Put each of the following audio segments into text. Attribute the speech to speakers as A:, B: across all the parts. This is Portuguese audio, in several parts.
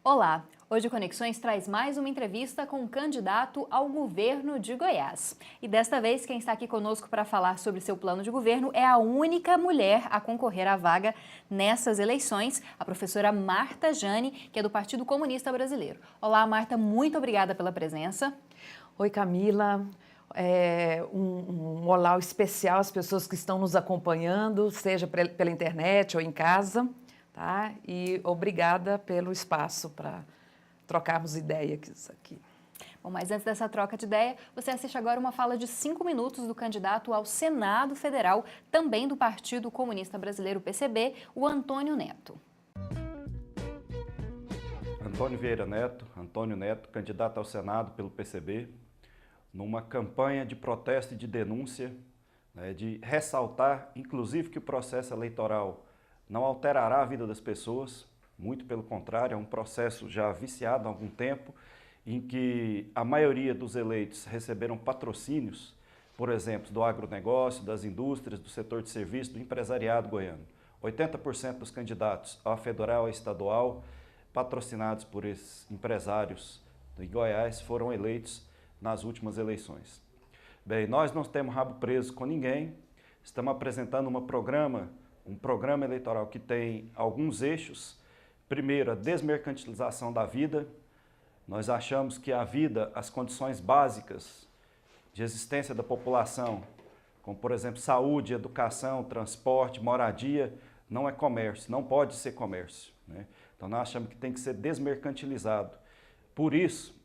A: Olá! Hoje o Conexões traz mais uma entrevista com um candidato ao governo de Goiás. E desta vez, quem está aqui conosco para falar sobre seu plano de governo é a única mulher a concorrer à vaga nessas eleições, a professora Marta Jane, que é do Partido Comunista Brasileiro. Olá, Marta, muito obrigada pela presença.
B: Oi, Camila. Um olá especial às pessoas que estão nos acompanhando, seja pela internet ou em casa, tá? E obrigada pelo espaço para trocarmos ideias aqui.
A: Bom, mas antes dessa troca de ideia, você assiste agora uma fala de 5 minutos do candidato ao Senado Federal, também do Partido Comunista Brasileiro, PCB, o Antônio Neto.
C: Antônio Neto, candidato ao Senado pelo PCB, numa campanha de protesto e de denúncia, de ressaltar, inclusive, que o processo eleitoral não alterará a vida das pessoas, muito pelo contrário, é um processo já viciado há algum tempo, em que a maioria dos eleitos receberam patrocínios, por exemplo, do agronegócio, das indústrias, do setor de serviço, do empresariado goiano. 80% dos candidatos a federal e estadual, patrocinados por esses empresários de Goiás, foram eleitos nas últimas eleições. Bem, nós não temos rabo preso com ninguém, estamos apresentando um programa eleitoral que tem alguns eixos. Primeiro, a desmercantilização da vida. Nós achamos que a vida, as condições básicas de existência da população, como por exemplo saúde, educação, transporte, moradia, não é comércio, não pode ser comércio, né? Então nós achamos que tem que ser desmercantilizado. Por isso,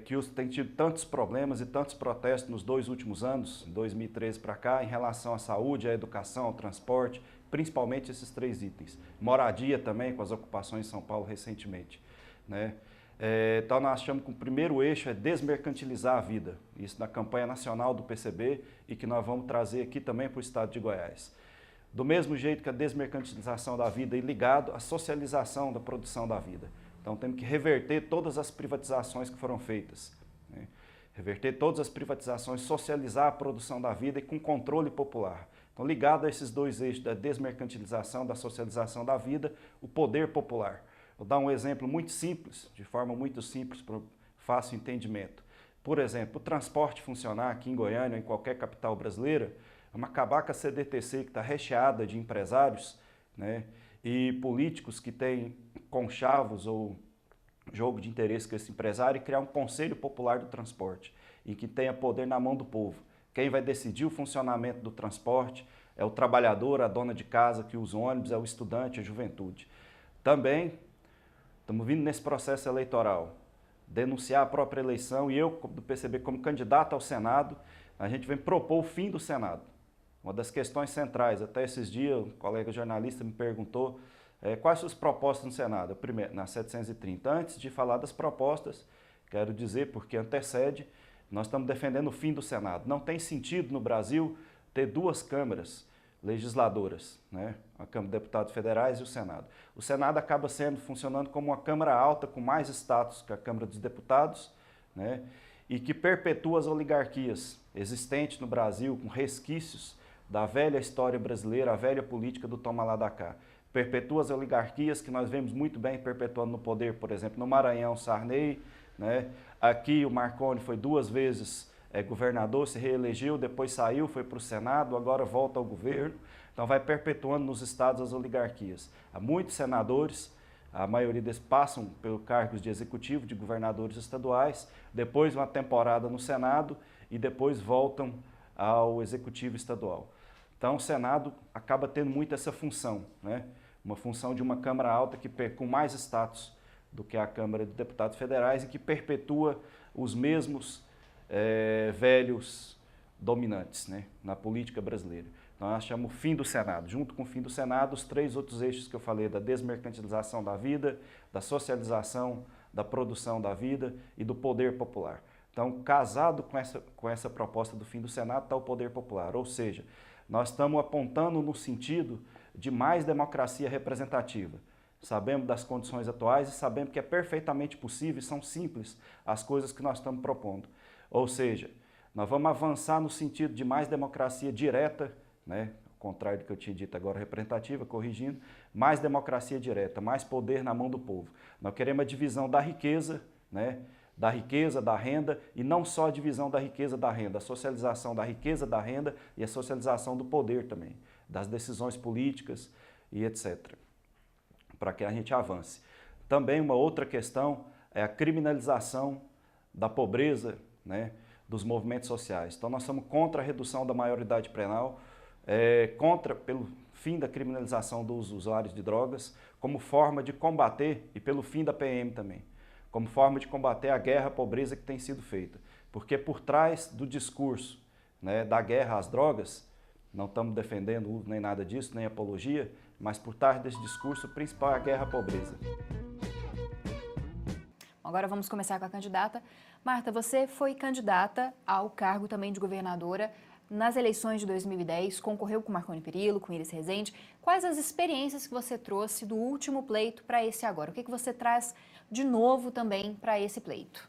C: que tem tido tantos problemas e tantos protestos nos 2 últimos anos, 2013 para cá, em relação à saúde, à educação, ao transporte, principalmente esses 3 itens. Moradia também, com as ocupações em São Paulo recentemente, então nós achamos que o primeiro eixo é desmercantilizar a vida, isso na campanha nacional do PCB e que nós vamos trazer aqui também para o estado de Goiás. Do mesmo jeito que a desmercantilização da vida e ligado à socialização da produção da vida. Então temos que reverter todas as privatizações que foram feitas, reverter todas as privatizações, socializar a produção da vida e com controle popular. Então, ligado a esses 2 eixos da desmercantilização, da socialização da vida, o poder popular. Vou dar um exemplo muito simples, de forma muito simples, para fácil entendimento. Por exemplo, o transporte funcionar aqui em Goiânia ou em qualquer capital brasileira, vamos acabar com a CDTC, que está recheada de empresários, e políticos que têm conchavos ou jogo de interesse com esse empresário, e criar um Conselho Popular do Transporte, e que tenha poder na mão do povo. Quem vai decidir o funcionamento do transporte é o trabalhador, a dona de casa que usa ônibus, é o estudante, a juventude. Também estamos vindo nesse processo eleitoral, denunciar a própria eleição, e eu, do PCB, como candidato ao Senado, a gente vem propor o fim do Senado. Uma das questões centrais, até esses dias, um colega jornalista me perguntou quais suas propostas no Senado, primeiro, na 730. Antes de falar das propostas, quero dizer, porque antecede, nós estamos defendendo o fim do Senado. Não tem sentido no Brasil ter 2 câmaras legisladoras, a Câmara de Deputados Federais e o Senado. O Senado acaba funcionando como uma Câmara alta, com mais status que a Câmara dos Deputados, e que perpetua as oligarquias existentes no Brasil, com resquícios da velha história brasileira, a velha política do toma lá da cá. Perpetua as oligarquias que nós vemos muito bem perpetuando no poder, por exemplo, no Maranhão, Sarney, Aqui o Marconi foi 2 vezes governador, se reelegeu, depois saiu, foi para o Senado, agora volta ao governo. Então vai perpetuando nos estados as oligarquias. Há muitos senadores, a maioria deles passam pelos cargos de executivo, de governadores estaduais, depois uma temporada no Senado e depois voltam ao executivo estadual. Então o Senado acaba tendo muito essa função, uma função de uma Câmara alta com mais status do que a Câmara de Deputados Federais e que perpetua os mesmos velhos dominantes, na política brasileira. Então nós chamamos o fim do Senado. Junto com o fim do Senado, os 3 outros eixos que eu falei, da desmercantilização da vida, da socialização da produção da vida e do poder popular. Então, casado com essa proposta do fim do Senado, está o poder popular, ou seja, nós estamos apontando no sentido de mais democracia representativa. Sabemos das condições atuais e sabemos que é perfeitamente possível e são simples as coisas que nós estamos propondo. Ou seja, nós vamos avançar no sentido de mais democracia direta, contrário do que eu tinha dito agora, representativa, corrigindo, mais democracia direta, mais poder na mão do povo. Nós queremos a divisão da riqueza, né? Da riqueza, da renda, e não só a divisão da riqueza, da renda, a socialização da riqueza, da renda e a socialização do poder também, das decisões políticas e etc., para que a gente avance. Também uma outra questão é a criminalização da pobreza, né, dos movimentos sociais. Então nós somos contra a redução da maioridade penal, pelo fim da criminalização dos usuários de drogas, como forma de combater, e pelo fim da PM também, como forma de combater a guerra à pobreza que tem sido feita. Porque por trás do discurso, né, da guerra às drogas, não estamos defendendo uso nem nada disso, nem apologia, mas por trás desse discurso, o principal é a guerra à pobreza.
A: Agora vamos começar com a candidata. Marta, você foi candidata ao cargo também de governadora nas eleições de 2010, concorreu com Marconi Perillo, com Iris Rezende. Quais as experiências que você trouxe do último pleito para esse agora? O que você traz de novo também para esse pleito?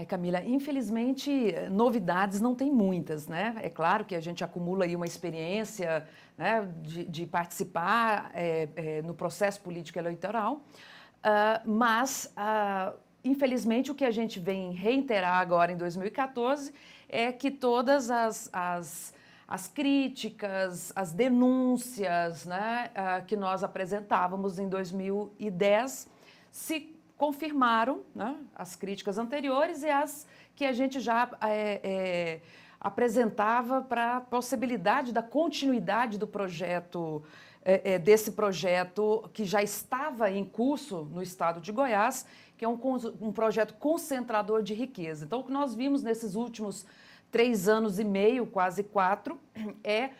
B: Camila, infelizmente, novidades não tem muitas, né? É claro que a gente acumula aí uma experiência, né, de participar no processo político eleitoral, mas, infelizmente, o que a gente vem reiterar agora em 2014 é que todas as críticas, as denúncias, né, que nós apresentávamos em 2010 se confirmaram, né, as críticas anteriores e as que a gente já apresentava para a possibilidade da continuidade do projeto, desse projeto que já estava em curso no estado de Goiás, que é um projeto concentrador de riqueza. Então, o que nós vimos nesses últimos 3 anos e meio, quase 4, é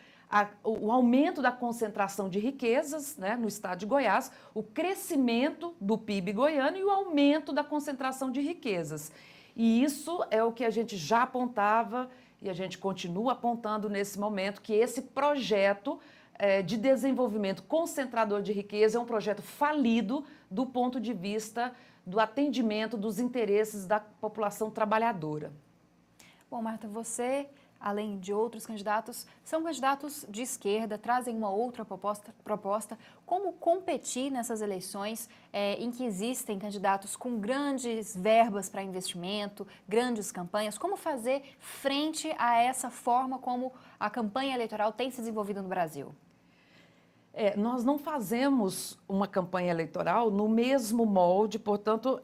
B: o aumento da concentração de riquezas, né, no estado de Goiás, o crescimento do PIB goiano e o aumento da concentração de riquezas. E isso é o que a gente já apontava e a gente continua apontando nesse momento, que esse projeto de desenvolvimento concentrador de riqueza é um projeto falido do ponto de vista do atendimento dos interesses da população trabalhadora.
A: Bom, Marta, você, além de outros candidatos, são candidatos de esquerda, trazem uma outra proposta. Como competir nessas eleições em que existem candidatos com grandes verbas para investimento, grandes campanhas? Como fazer frente a essa forma como a campanha eleitoral tem se desenvolvido no Brasil?
B: Nós não fazemos uma campanha eleitoral no mesmo molde, portanto,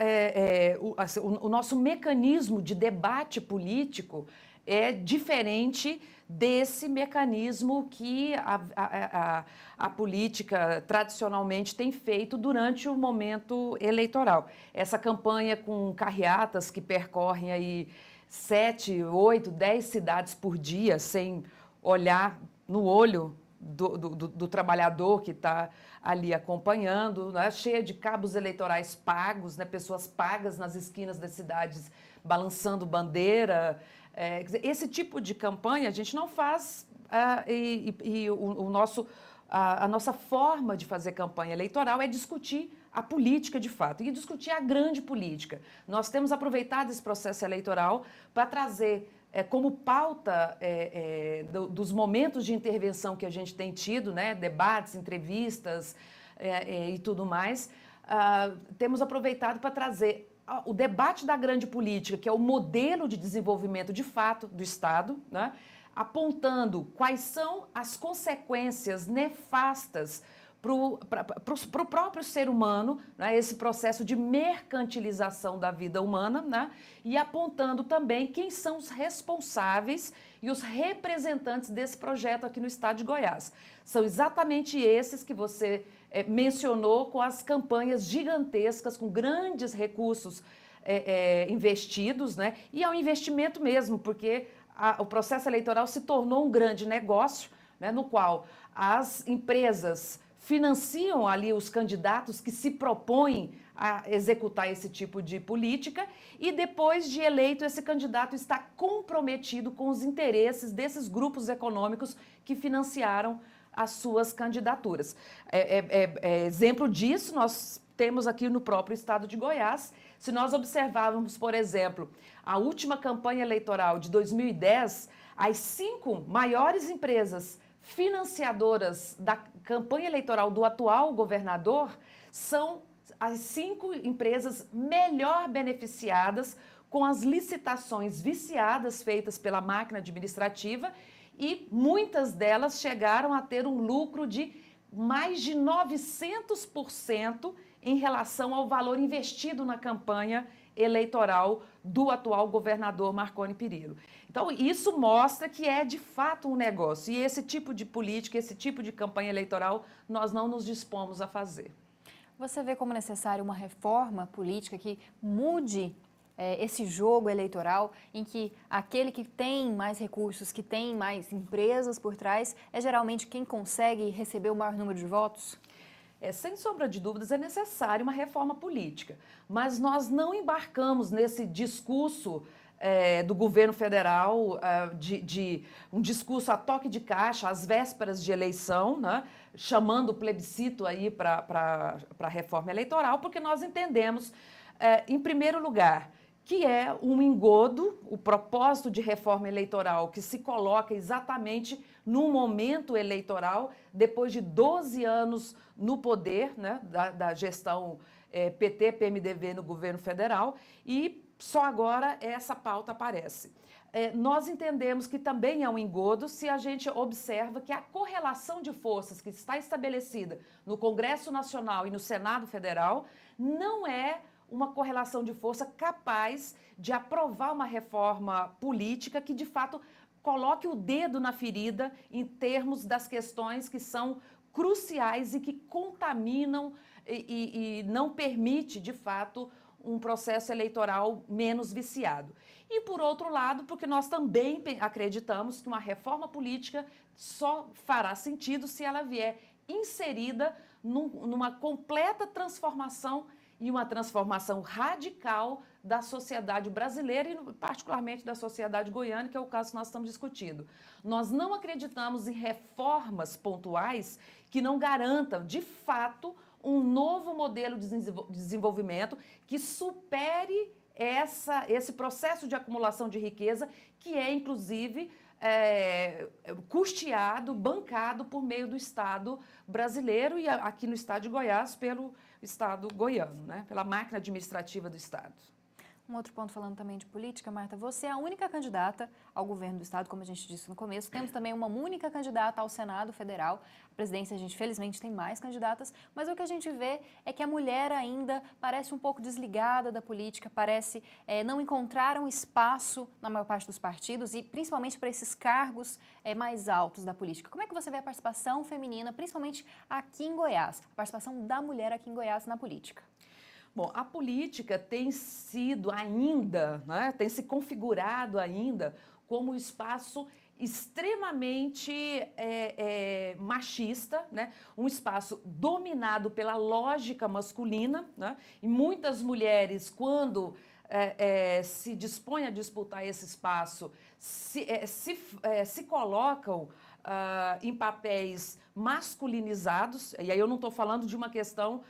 B: o nosso mecanismo de debate político é diferente desse mecanismo que a política tradicionalmente tem feito durante o momento eleitoral. Essa campanha com carreatas que percorrem aí 7, 8, 10 cidades por dia, sem olhar no olho do trabalhador que está ali acompanhando, né? Cheia de cabos eleitorais pagos, né? Pessoas pagas nas esquinas das cidades balançando bandeira. Quer dizer, esse tipo de campanha a gente não faz, a nossa forma de fazer campanha eleitoral é discutir a política de fato e discutir a grande política. Nós temos aproveitado esse processo eleitoral para trazer como pauta dos momentos de intervenção que a gente tem tido, né, debates, entrevistas e tudo mais, temos aproveitado para trazer o debate da grande política, que é o modelo de desenvolvimento de fato do Estado, né, apontando quais são as consequências nefastas para o próprio ser humano, né, esse processo de mercantilização da vida humana, né, e apontando também quem são os responsáveis e os representantes desse projeto aqui no estado de Goiás. São exatamente esses que você mencionou, com as campanhas gigantescas, com grandes recursos investidos, né, e é um investimento mesmo, porque o processo eleitoral se tornou um grande negócio, né, no qual as empresas financiam ali os candidatos que se propõem a executar esse tipo de política e depois de eleito esse candidato está comprometido com os interesses desses grupos econômicos que financiaram as suas candidaturas. Exemplo disso nós temos aqui no próprio estado de Goiás. Se nós observarmos, por exemplo, a última campanha eleitoral de 2010, as 5 maiores empresas financiadoras da campanha eleitoral do atual governador são as 5 empresas melhor beneficiadas com as licitações viciadas feitas pela máquina administrativa, e muitas delas chegaram a ter um lucro de mais de 900% em relação ao valor investido na campanha eleitoral do atual governador Marconi Perillo. Então, isso mostra que é de fato um negócio, e esse tipo de política, esse tipo de campanha eleitoral, nós não nos dispomos a fazer.
A: Você vê como necessária uma reforma política que mude esse jogo eleitoral, em que aquele que tem mais recursos, que tem mais empresas por trás, é geralmente quem consegue receber o maior número de votos?
B: Sem sombra de dúvidas, é necessária uma reforma política, mas nós não embarcamos nesse discurso do governo federal, de um discurso a toque de caixa, às vésperas de eleição, né, chamando o plebiscito aí para a reforma eleitoral, porque nós entendemos, em primeiro lugar, que é um engodo, o propósito de reforma eleitoral que se coloca exatamente no momento eleitoral, depois de 12 anos no poder, né, da gestão PT-PMDB no governo federal, e só agora essa pauta aparece. Nós entendemos que também é um engodo se a gente observa que a correlação de forças que está estabelecida no Congresso Nacional e no Senado Federal não é uma correlação de força capaz de aprovar uma reforma política que, de fato, coloque o dedo na ferida em termos das questões que são cruciais e que contaminam e não permite, de fato, um processo eleitoral menos viciado. E, por outro lado, porque nós também acreditamos que uma reforma política só fará sentido se ela vier inserida numa completa transformação e uma transformação radical da sociedade brasileira e particularmente da sociedade goiana, que é o caso que nós estamos discutindo. Nós não acreditamos em reformas pontuais que não garantam, de fato, um novo modelo de desenvolvimento que supere esse processo de acumulação de riqueza, que é, inclusive, custeado, bancado por meio do Estado brasileiro e aqui no Estado de Goiás pelo Estado goiano, né? Pela máquina administrativa do Estado.
A: Um outro ponto falando também de política, Marta, você é a única candidata ao governo do Estado, como a gente disse no começo. Temos também uma única candidata ao Senado Federal. A presidência, a gente felizmente tem mais candidatas, mas o que a gente vê é que a mulher ainda parece um pouco desligada da política, parece não encontrar um espaço na maior parte dos partidos e principalmente para esses cargos mais altos da política. Como é que você vê a participação feminina, principalmente aqui em Goiás, a participação da mulher aqui em Goiás na política?
B: Bom, a política tem sido ainda, né, tem se configurado ainda como um espaço extremamente machista, né, um espaço dominado pela lógica masculina, né, e muitas mulheres, quando se dispõem a disputar esse espaço, se colocam em papéis masculinizados, e aí eu não estou falando de uma questão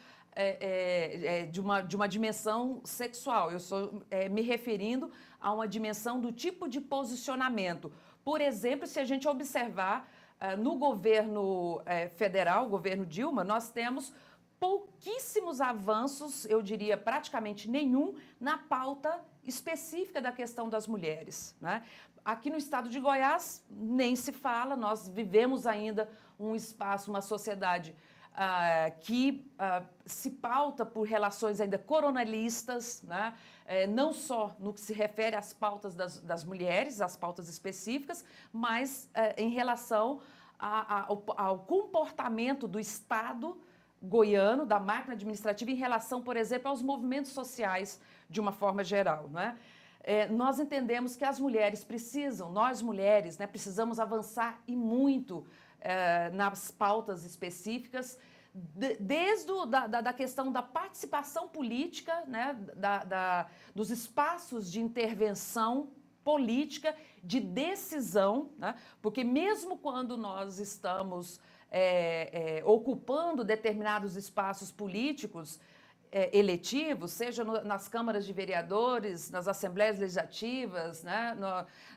B: de uma dimensão sexual, eu estou me referindo a uma dimensão do tipo de posicionamento. Por exemplo, se a gente observar no governo federal, governo Dilma, nós temos pouquíssimos avanços, eu diria praticamente nenhum, na pauta específica da questão das mulheres, né? Aqui no estado de Goiás nem se fala, nós vivemos ainda um espaço, uma sociedade que se pauta por relações ainda coronelistas, né? Não só no que se refere às pautas das mulheres, às pautas específicas, mas em relação ao comportamento do Estado goiano, da máquina administrativa, em relação, por exemplo, aos movimentos sociais de uma forma geral, né? Nós entendemos que as mulheres precisam, nós mulheres, né, precisamos avançar e muito nas pautas específicas, desde da questão da participação política, né, dos espaços de intervenção política, de decisão, né, porque mesmo quando nós estamos ocupando determinados espaços políticos eletivos, seja nas câmaras de vereadores, nas assembleias legislativas, né,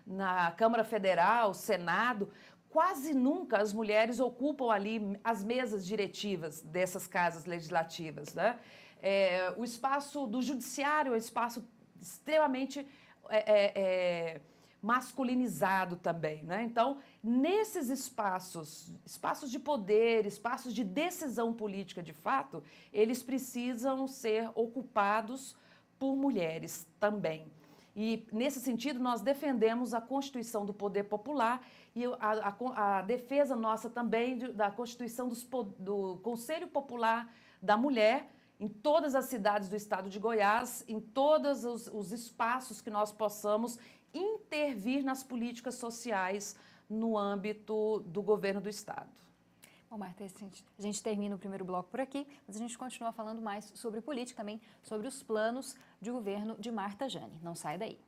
B: na Câmara Federal, Senado, quase nunca as mulheres ocupam ali as mesas diretivas dessas casas legislativas, né? O espaço do judiciário é um espaço extremamente masculinizado também, né? Então, nesses espaços de poder, espaços de decisão política de fato, eles precisam ser ocupados por mulheres também. E, nesse sentido, nós defendemos a Constituição do Poder Popular e a defesa nossa também da Constituição do Conselho Popular da Mulher, em todas as cidades do estado de Goiás, em todos os espaços que nós possamos intervir nas políticas sociais no âmbito do governo do estado.
A: Bom, Marta, a gente termina o primeiro bloco por aqui, mas a gente continua falando mais sobre política também, sobre os planos de governo de Marta Jane. Não sai daí.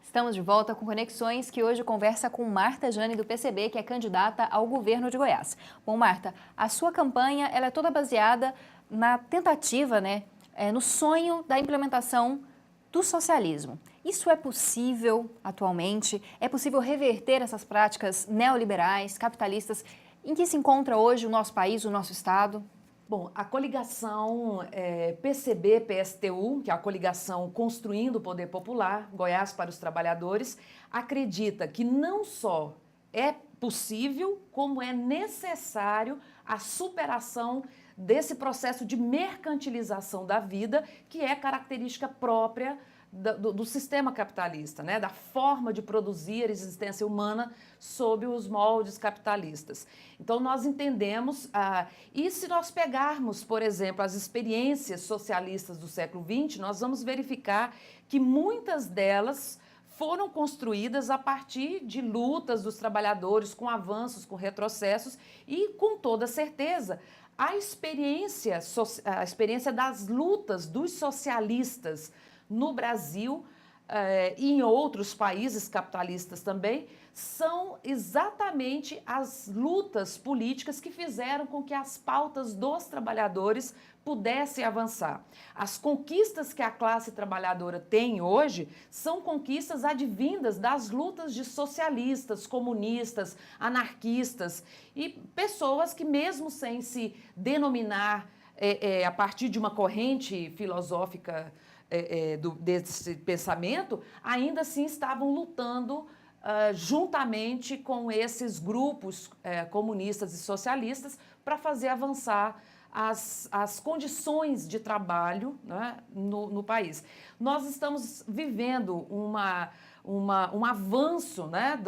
A: Estamos de volta com Conexões, que hoje conversa com Marta Jane, do PCB, que é candidata ao governo de Goiás. Bom, Marta, a sua campanha ela é toda baseada na tentativa, no sonho da implementação do socialismo. Isso é possível atualmente? É possível reverter essas práticas neoliberais, capitalistas, em que se encontra hoje o nosso país, o nosso estado?
B: Bom, a coligação PCB-PSTU, que é a coligação Construindo o Poder Popular, Goiás para os Trabalhadores, acredita que não só é possível, como é necessário a superação desse processo de mercantilização da vida, que é característica própria do sistema capitalista, né? Da forma de produzir a existência humana sob os moldes capitalistas. Então, nós entendemos, e se nós pegarmos, por exemplo, as experiências socialistas do século XX, nós vamos verificar que muitas delas foram construídas a partir de lutas dos trabalhadores, com avanços, com retrocessos, e, com toda certeza, a experiência das lutas dos socialistas no Brasil e em outros países capitalistas também, são exatamente as lutas políticas que fizeram com que as pautas dos trabalhadores pudessem avançar. As conquistas que a classe trabalhadora tem hoje são conquistas advindas das lutas de socialistas, comunistas, anarquistas e pessoas que, mesmo sem se denominar a partir de uma corrente filosófica desse pensamento, ainda assim estavam lutando juntamente com esses grupos comunistas e socialistas para fazer avançar as condições de trabalho, né, no país. Nós estamos vivendo um avanço, né,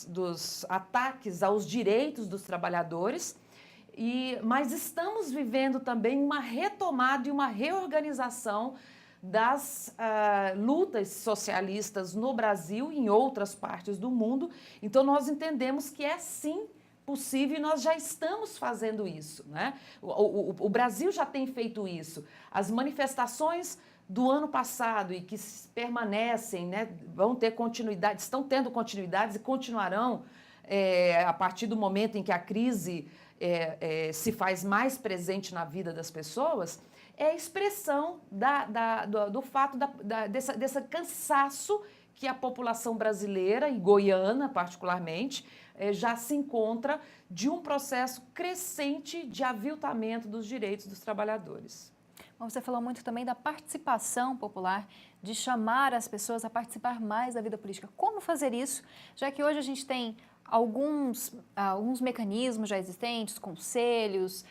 B: dos ataques aos direitos dos trabalhadores, mas estamos vivendo também uma retomada e uma reorganização das lutas socialistas no Brasil e em outras partes do mundo. Então, nós entendemos que é sim possível e nós já estamos fazendo isso, né? O Brasil já tem feito isso. As manifestações do ano passado e que permanecem, né, vão ter continuidade, estão tendo continuidades e continuarão a partir do momento em que a crise se faz mais presente na vida das pessoas, é a expressão do fato desse cansaço que a população brasileira e goiana, particularmente, já se encontra de um processo crescente de aviltamento dos direitos dos trabalhadores.
A: Você falou muito também da participação popular, de chamar as pessoas a participar mais da vida política. Como fazer isso, já que hoje a gente tem alguns mecanismos já existentes, conselhos,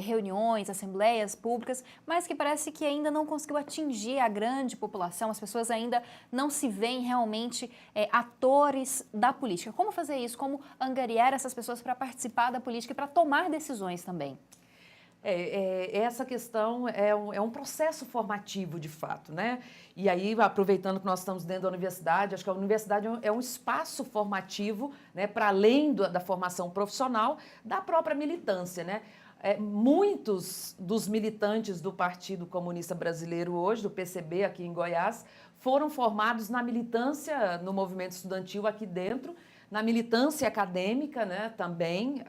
A: reuniões, assembleias públicas, mas que parece que ainda não conseguiu atingir a grande população, as pessoas ainda não se veem realmente atores da política. Como fazer isso? Como angariar essas pessoas para participar da política e para tomar decisões também?
B: Essa questão é um processo formativo, de fato, né? E aí, aproveitando que nós estamos dentro da universidade, acho que a universidade é um espaço formativo, né, para além da formação profissional, da própria militância, né? Muitos dos militantes do Partido Comunista Brasileiro hoje, do PCB aqui em Goiás, foram formados na militância no movimento estudantil aqui dentro, na militância acadêmica, né, também,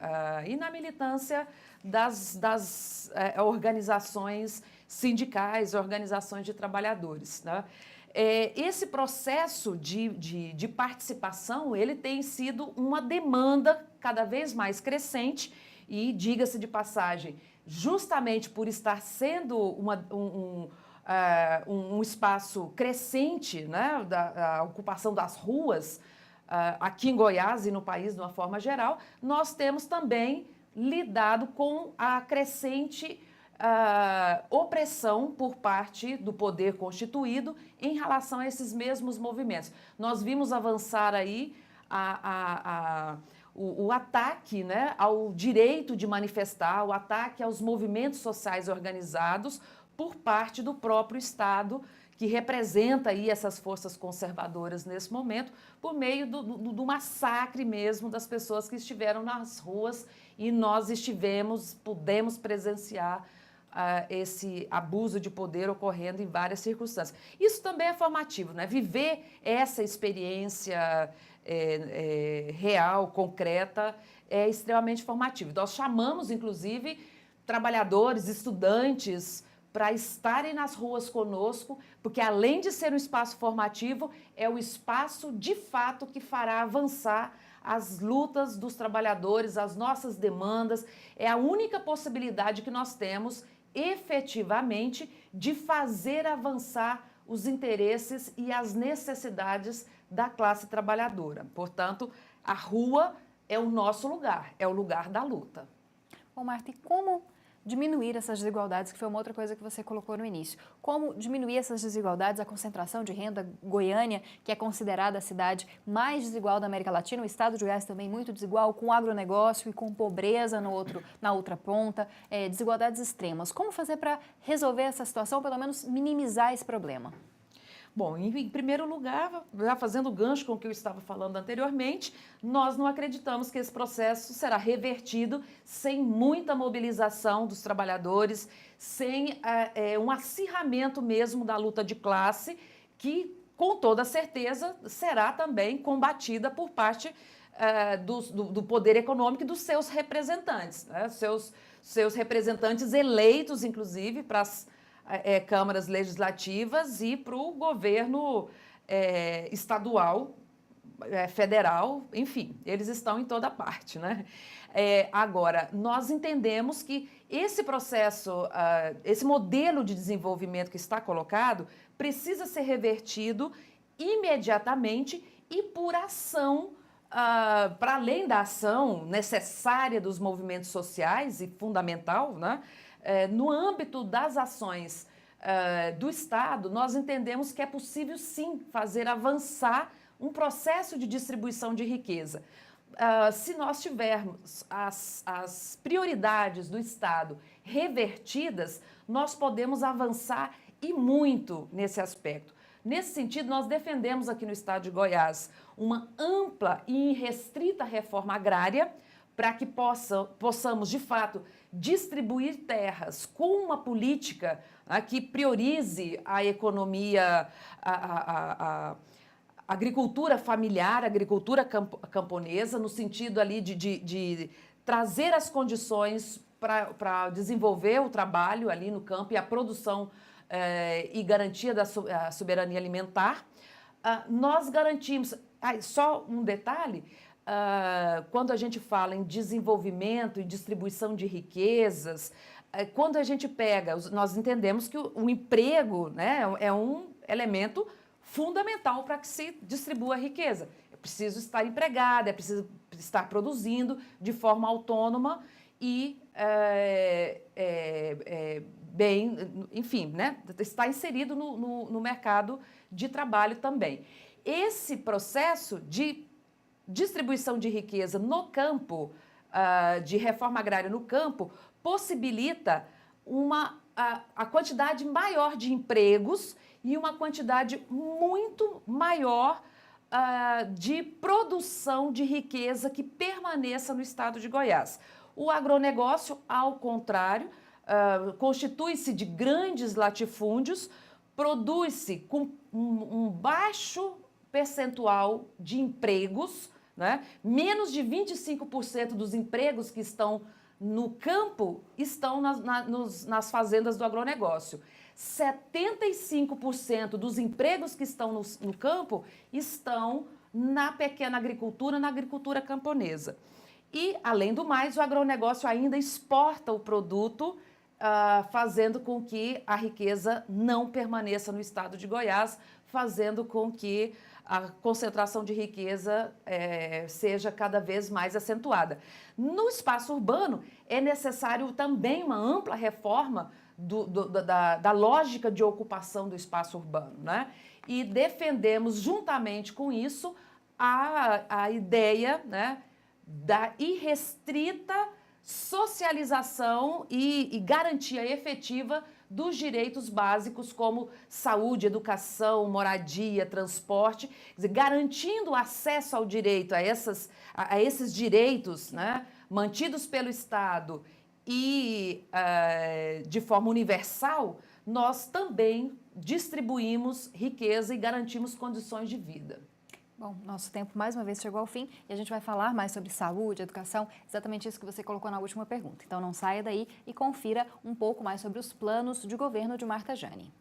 B: e na militância das organizações sindicais, organizações de trabalhadores, né? Esse processo de participação, ele tem sido uma demanda cada vez mais crescente e, diga-se de passagem, justamente por estar sendo um espaço crescente, né, da ocupação das ruas aqui em Goiás e no país de uma forma geral, nós temos também lidado com a crescente opressão por parte do poder constituído em relação a esses mesmos movimentos. Nós vimos avançar aí o ataque, né, ao direito de manifestar, o ataque aos movimentos sociais organizados por parte do próprio Estado, que representa aí essas forças conservadoras nesse momento, por meio do massacre mesmo das pessoas que estiveram nas ruas, e nós pudemos presenciar esse abuso de poder ocorrendo em várias circunstâncias. Isso também é formativo, né? Viver essa experiência real, concreta, é extremamente formativo. Nós chamamos, inclusive, trabalhadores, estudantes, para estarem nas ruas conosco, porque além de ser um espaço formativo, é o espaço, de fato, que fará avançar as lutas dos trabalhadores, as nossas demandas. É a única possibilidade que nós temos, efetivamente, de fazer avançar os interesses e as necessidades da classe trabalhadora. Portanto, a rua é o nosso lugar, é o lugar da luta.
A: Bom, Marta, e como diminuir essas desigualdades, que foi uma outra coisa que você colocou no início? Como diminuir essas desigualdades, a concentração de renda? Goiânia, que é considerada a cidade mais desigual da América Latina, o estado de Goiás também muito desigual, com agronegócio e com pobreza na outra ponta, desigualdades extremas. Como fazer para resolver essa situação, pelo menos minimizar esse problema?
B: Bom, em primeiro lugar, já fazendo gancho com o que eu estava falando anteriormente, nós não acreditamos que esse processo será revertido sem muita mobilização dos trabalhadores, sem um acirramento mesmo da luta de classe, que, com toda certeza, será também combatida por parte do poder econômico e dos seus representantes, né? Seus representantes eleitos, inclusive, para as câmaras legislativas e para o governo estadual, federal, enfim, eles estão em toda parte, né? Agora, nós entendemos que esse processo, esse modelo de desenvolvimento que está colocado, precisa ser revertido imediatamente e por ação, para além da ação necessária dos movimentos sociais e fundamental, né? No âmbito das ações do Estado, nós entendemos que é possível, sim, fazer avançar um processo de distribuição de riqueza. Se nós tivermos as prioridades do Estado revertidas, nós podemos avançar e muito nesse aspecto. Nesse sentido, nós defendemos aqui no Estado de Goiás uma ampla e irrestrita reforma agrária para que possamos, de fato, distribuir terras com uma política que priorize a economia, a agricultura familiar, a agricultura camponesa, no sentido ali de trazer as condições para desenvolver o trabalho ali no campo e a produção e garantia da soberania alimentar. Nós garantimos, só um detalhe, quando a gente fala em desenvolvimento e distribuição de riquezas, quando a gente pega, nós entendemos que o emprego, né, é um elemento fundamental para que se distribua a riqueza. É preciso estar empregado, é preciso estar produzindo de forma autônoma e bem, enfim, né, estar inserido no mercado de trabalho também. Esse processo de distribuição de riqueza no campo, de reforma agrária no campo, possibilita a quantidade maior de empregos e uma quantidade muito maior de produção de riqueza que permaneça no estado de Goiás. O agronegócio, ao contrário, constitui-se de grandes latifúndios, produz-se com um baixo percentual de empregos, né? Menos de 25% dos empregos que estão no campo estão nas fazendas do agronegócio. 75% dos empregos que estão no campo estão na pequena agricultura, na agricultura camponesa. E, além do mais, o agronegócio ainda exporta o produto, fazendo com que a riqueza não permaneça no estado de Goiás, fazendo com que a concentração de riqueza seja cada vez mais acentuada. No espaço urbano, é necessário também uma ampla reforma da lógica de ocupação do espaço urbano, né? E defendemos, juntamente com isso, a ideia, né, da irrestrita socialização e garantia efetiva dos direitos básicos como saúde, educação, moradia, transporte, quer dizer, garantindo acesso ao direito, a esses direitos, né, mantidos pelo Estado e de forma universal, nós também distribuímos riqueza e garantimos condições de vida.
A: Bom, nosso tempo mais uma vez chegou ao fim e a gente vai falar mais sobre saúde, educação, exatamente isso que você colocou na última pergunta. Então não saia daí e confira um pouco mais sobre os planos de governo de Marta Jane.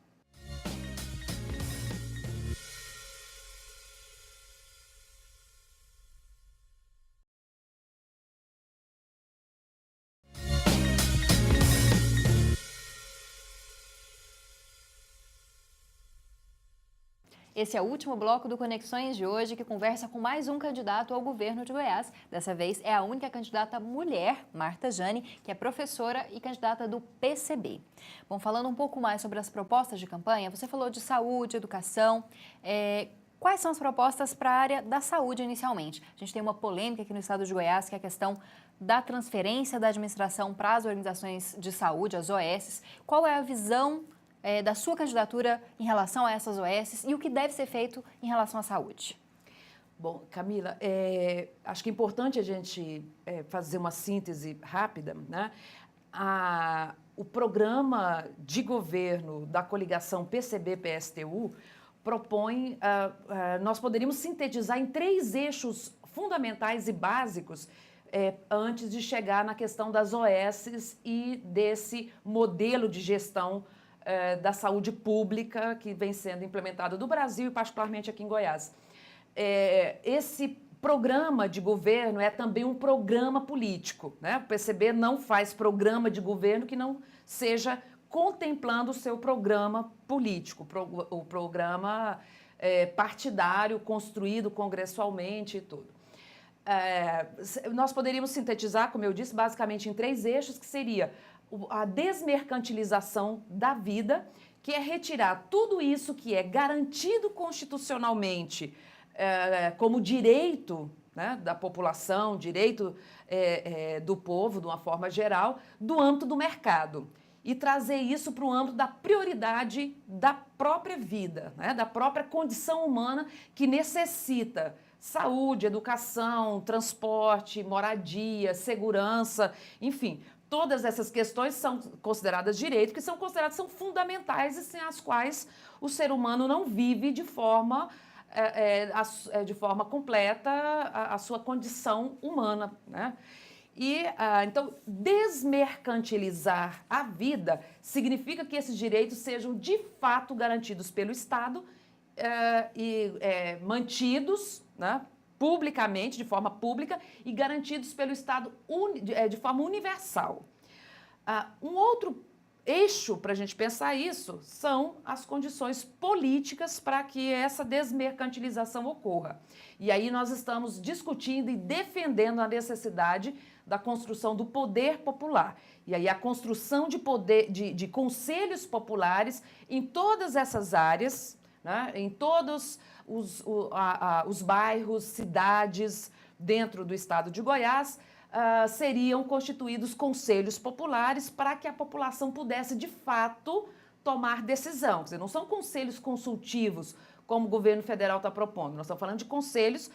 A: Esse é o último bloco do Conexões de hoje, que conversa com mais um candidato ao governo de Goiás. Dessa vez é a única candidata mulher, Marta Jane, que é professora e candidata do PCB. Bom, falando um pouco mais sobre as propostas de campanha, você falou de saúde, educação. Quais são as propostas para a área da saúde inicialmente? A gente tem uma polêmica aqui no estado de Goiás, que é a questão da transferência da administração para as organizações de saúde, as OS. Qual é a visão da sua candidatura em relação a essas OS e o que deve ser feito em relação à saúde?
B: Bom, Camila, acho que é importante a gente fazer uma síntese rápida, né? O programa de governo da coligação PCB-PSTU propõe, nós poderíamos sintetizar em 3 eixos fundamentais e básicos antes de chegar na questão das OS e desse modelo de gestão da saúde pública que vem sendo implementado no Brasil e particularmente aqui em Goiás. Esse programa de governo é também um programa político, né? O PCB não faz programa de governo que não seja contemplando o seu programa político, o programa partidário construído congressualmente e tudo. Nós poderíamos sintetizar, como eu disse, basicamente em 3 eixos, que seria a desmercantilização da vida, que é retirar tudo isso que é garantido constitucionalmente como direito, né, da população, direito do povo, de uma forma geral, do âmbito do mercado. E trazer isso para o âmbito da prioridade da própria vida, né, da própria condição humana que necessita saúde, educação, transporte, moradia, segurança, enfim. Todas essas questões são consideradas direitos, que são fundamentais e sem as quais o ser humano não vive de forma completa a sua condição humana, né? Então, desmercantilizar a vida significa que esses direitos sejam de fato garantidos pelo Estado mantidos, né, publicamente, de forma pública, e garantidos pelo Estado de forma universal. Um outro eixo para a gente pensar isso são as condições políticas para que essa desmercantilização ocorra. E aí nós estamos discutindo e defendendo a necessidade da construção do poder popular. E aí a construção de conselhos populares em todas essas áreas, né, em todos os bairros, cidades dentro do estado de Goiás, seriam constituídos conselhos populares para que a população pudesse, de fato, tomar decisão. Quer dizer, não são conselhos consultivos, como o governo federal está propondo. Nós estamos falando de conselhos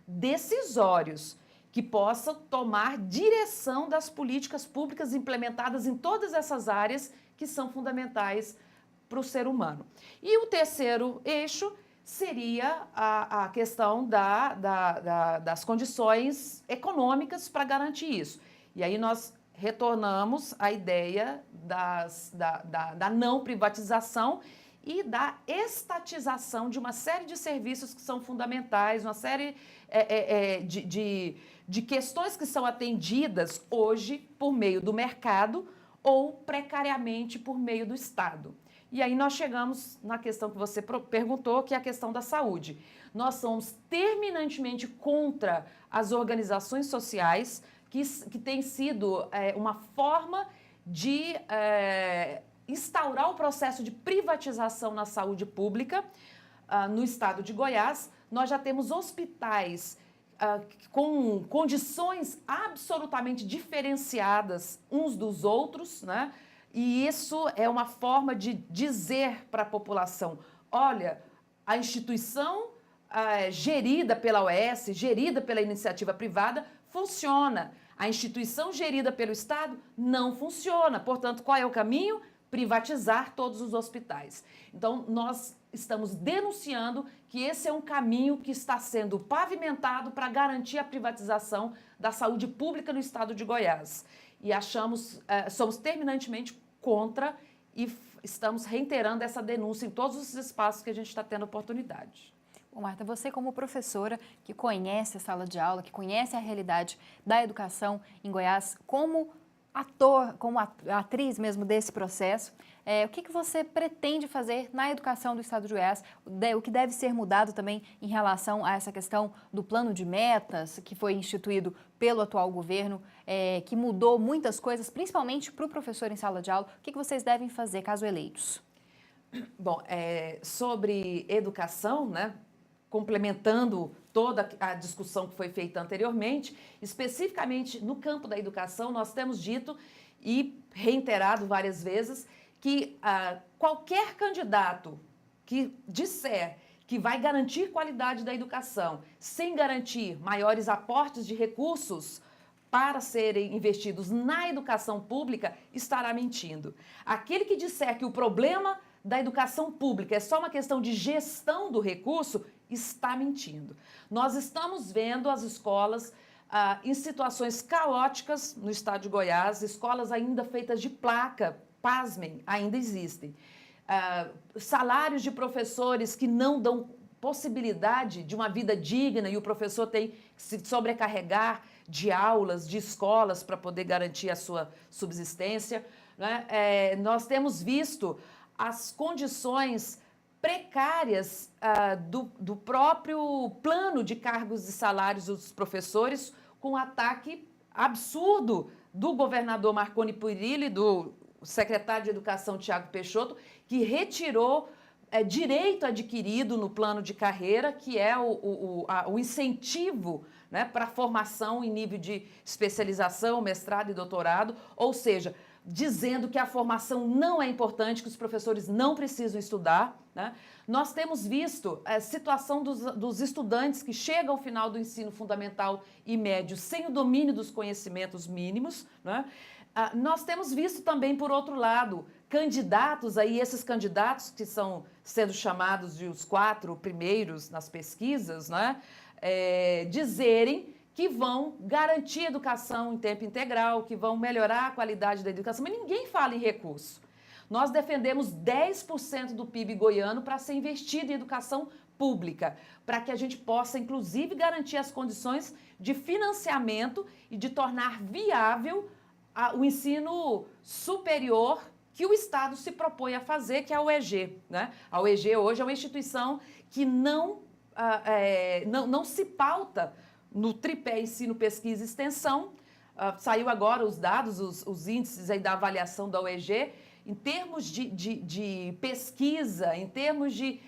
B: decisórios. que possa tomar direção das políticas públicas implementadas em todas essas áreas que são fundamentais para o ser humano. E o terceiro eixo seria a questão das condições econômicas para garantir isso. E aí nós retornamos à ideia da não privatização e da estatização de uma série de serviços que são fundamentais, uma série de questões que são atendidas hoje por meio do mercado ou precariamente por meio do Estado. E aí nós chegamos na questão que você perguntou, que é a questão da saúde. Nós somos terminantemente contra as organizações sociais que têm sido uma forma de instaurar o processo de privatização na saúde pública no estado de Goiás. Nós já temos hospitais com condições absolutamente diferenciadas uns dos outros, né? E isso é uma forma de dizer para a população, olha, a instituição gerida pela OAS, gerida pela iniciativa privada, funciona. A instituição gerida pelo Estado não funciona. Portanto, qual é o caminho? Privatizar todos os hospitais. Então, nós estamos denunciando que esse é um caminho que está sendo pavimentado para garantir a privatização da saúde pública no estado de Goiás. E somos terminantemente contra e estamos reiterando essa denúncia em todos os espaços que a gente está tendo oportunidade.
A: Bom, Marta, você como professora que conhece a sala de aula, que conhece a realidade da educação em Goiás, como ator, como atriz mesmo desse processo, o que você pretende fazer na educação do estado de Goiás? O que deve ser mudado também em relação a essa questão do plano de metas que foi instituído pelo atual governo, que mudou muitas coisas, principalmente para o professor em sala de aula. O que vocês devem fazer caso eleitos?
B: Bom, sobre educação, né? Complementando toda a discussão que foi feita anteriormente, especificamente no campo da educação, nós temos dito e reiterado várias vezes que qualquer candidato que disser que vai garantir qualidade da educação sem garantir maiores aportes de recursos para serem investidos na educação pública, estará mentindo. Aquele que disser que o problema da educação pública é só uma questão de gestão do recurso, está mentindo. Nós estamos vendo as escolas em situações caóticas no estado de Goiás, escolas ainda feitas de placa, pasmem, ainda existem. Salários de professores que não dão possibilidade de uma vida digna e o professor tem que se sobrecarregar de aulas, de escolas para poder garantir a sua subsistência, né? Nós temos visto as condições precárias do próprio plano de cargos e salários dos professores, com um ataque absurdo do governador Marconi Perillo e do secretário de Educação Tiago Peixoto, que retirou direito adquirido no plano de carreira, que é o incentivo, né, para a formação em nível de especialização, mestrado e doutorado, ou seja, dizendo que a formação não é importante, que os professores não precisam estudar, né? Nós temos visto a situação dos estudantes que chegam ao final do ensino fundamental e médio sem o domínio dos conhecimentos mínimos, né? Nós temos visto também, por outro lado, candidatos, esses candidatos que são sendo chamados de os 4 primeiros nas pesquisas, né? Dizerem que vão garantir educação em tempo integral, que vão melhorar a qualidade da educação, mas ninguém fala em recurso. Nós defendemos 10% do PIB goiano para ser investido em educação pública, para que a gente possa, inclusive, garantir as condições de financiamento e de tornar viável o ensino superior que o Estado se propõe a fazer, que é a UEG, né? A UEG hoje é uma instituição que não se pauta no tripé ensino, pesquisa e extensão. Saiu agora os dados, os índices aí da avaliação da UEG, em termos de pesquisa, em termos de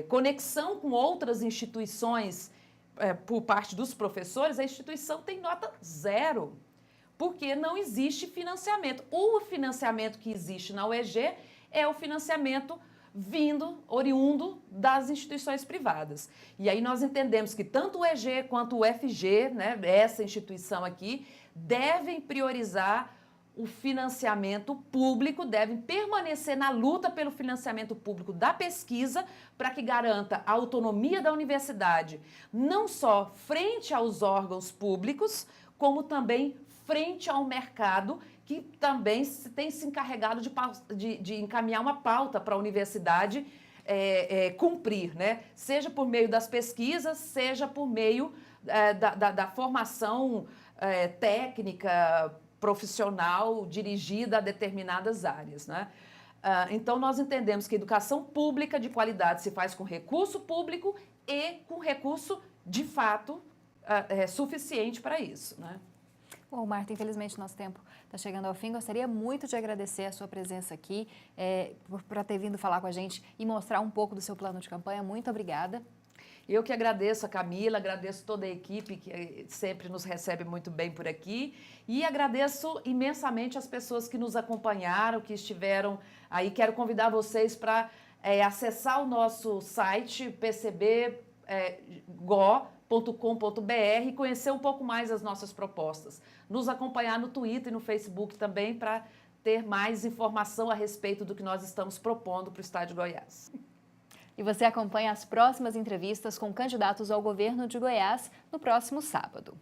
B: conexão com outras instituições por parte dos professores, a instituição tem nota 0, porque não existe financiamento. O financiamento que existe na UEG é o financiamento oriundo das instituições privadas. E aí nós entendemos que tanto o EG quanto o FG, né, essa instituição aqui, devem priorizar o financiamento público, devem permanecer na luta pelo financiamento público da pesquisa para que garanta a autonomia da universidade, não só frente aos órgãos públicos, como também frente ao mercado, que também tem se encarregado de encaminhar uma pauta para a universidade cumprir, né? Seja por meio das pesquisas, seja por meio da formação técnica, profissional, dirigida a determinadas áreas, né? Então, nós entendemos que a educação pública de qualidade se faz com recurso público e com recurso, de fato, suficiente para isso, né?
A: Bom, Marta, infelizmente nosso tempo está chegando ao fim. Gostaria muito de agradecer a sua presença aqui, por ter vindo falar com a gente e mostrar um pouco do seu plano de campanha. Muito obrigada.
B: Eu que agradeço a Camila, agradeço toda a equipe que sempre nos recebe muito bem por aqui e agradeço imensamente as pessoas que nos acompanharam, que estiveram aí. Quero convidar vocês para acessar o nosso site pcbgo.com.br e conhecer um pouco mais as nossas propostas. Nos acompanhar no Twitter e no Facebook também para ter mais informação a respeito do que nós estamos propondo para o Estado de Goiás.
A: E você acompanha as próximas entrevistas com candidatos ao governo de Goiás no próximo sábado.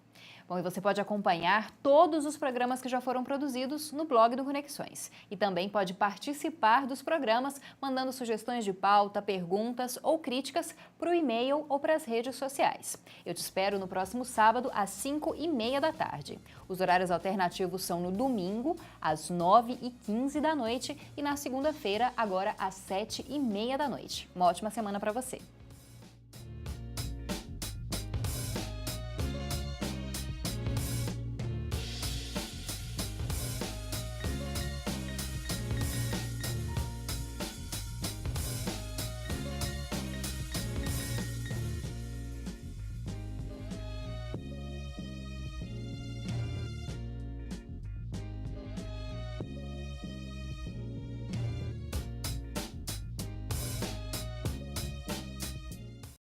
A: Bom, e você pode acompanhar todos os programas que já foram produzidos no blog do Conexões. E também pode participar dos programas mandando sugestões de pauta, perguntas ou críticas para o e-mail ou para as redes sociais. Eu te espero no próximo sábado, às 5h30 da tarde. Os horários alternativos são no domingo, às 9h15 da noite e na segunda-feira, agora às 7h30 da noite. Uma ótima semana para você!